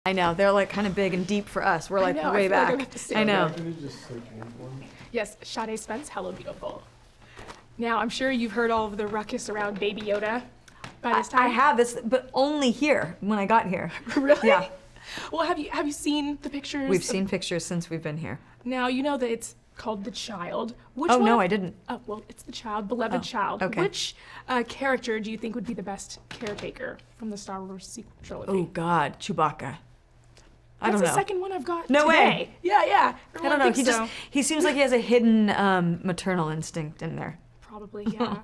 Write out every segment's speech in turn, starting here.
I know, they're like kind of big and deep for us. We're like way back. I know. Yes, Sade, Spence, hello beautiful. Now, I'm sure you've heard all of the ruckus around Baby Yoda by this time. I have this, but only here, when I got here. Really? Yeah. Well, have you seen the pictures? We've seen pictures since we've been here. Now, you know that it's called The Child. Which oh, one? no, I didn't. Oh, well, it's The Child, beloved child. Okay. Which character do you think would be the best caretaker from the Star Wars sequel trilogy? Oh, God, Chewbacca. I don't know. That's the second one I've got No today. way. Yeah. I don't know. He seems like he has a hidden maternal instinct in there. Probably, yeah.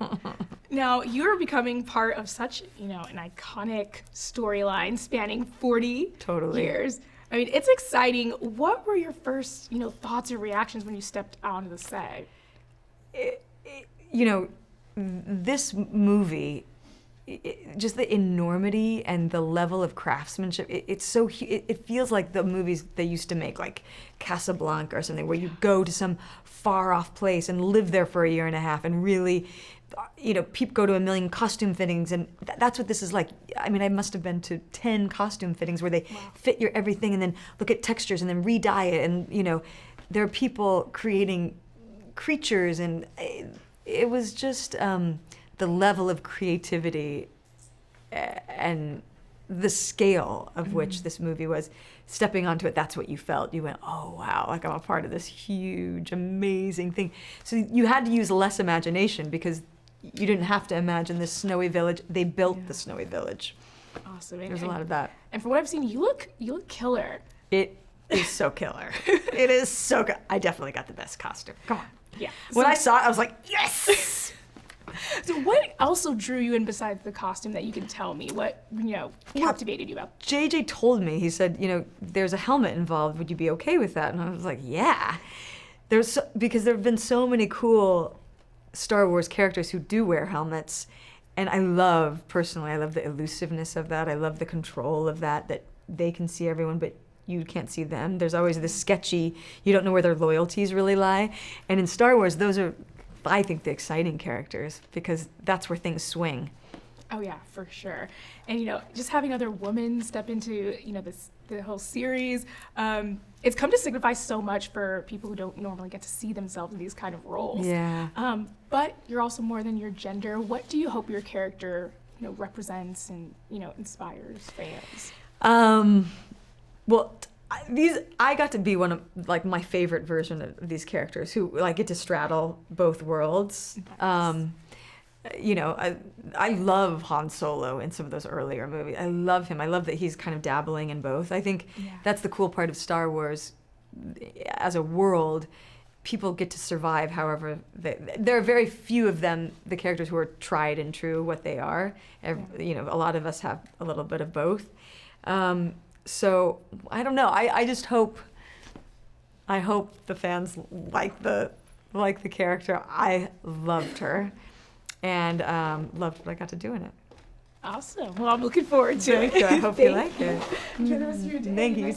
Now, you're becoming part of such, an iconic storyline spanning 40 years. I mean, it's exciting. What were your first, thoughts or reactions when you stepped onto the set? This movie, just the enormity and the level of craftsmanship, it's so it feels like the movies they used to make, like Casablanca or something, where you go to some far off place and live there for a year and a half and really, people go to a million costume fittings, and that's what this is like. I mean, I must have been to 10 costume fittings where they fit your everything and then look at textures and then re-dye it, and there are people creating creatures, and it was just the level of creativity and the scale of which this movie was. Stepping onto it, that's what you felt. You went, oh wow, like I'm a part of this huge, amazing thing. So you had to use less imagination because you didn't have to imagine this snowy village. They built the snowy village. Awesome. There's a lot of that. And from what I've seen, you look killer. It is so killer. It is so good. I definitely got the best costume. Come on. Yeah. When I saw it, I was like, yes! So what also drew you in besides the costume that you can tell me? What, captivated you about? JJ told me, he said, there's a helmet involved. Would you be okay with that? And I was like, yeah. Because there have been so many cool Star Wars characters who do wear helmets. And I love the elusiveness of that. I love the control of that they can see everyone, but you can't see them. There's always this sketchy, you don't know where their loyalties really lie. And in Star Wars, those are, I think, the exciting characters, because that's where things swing. Oh yeah, for sure. And just having other women step into the whole series, it's come to signify so much for people who don't normally get to see themselves in these kind of roles. Yeah. But you're also more than your gender. What do you hope your character represents and inspires fans? Well, I got to be one of my favorite version of these characters who get to straddle both worlds. Nice. I love Han Solo in some of those earlier movies. I love him. I love that he's kind of dabbling in both. I think that's the cool part of Star Wars as a world. People get to survive however there are very few of them, the characters who are tried and true what they are. A lot of us have a little bit of both. So I don't know. I just hope the fans like the character. I loved her, and loved what I got to do in it. Awesome. Well, I'm looking forward to it. I hope you like it. Enjoy the rest of your day. Thank you.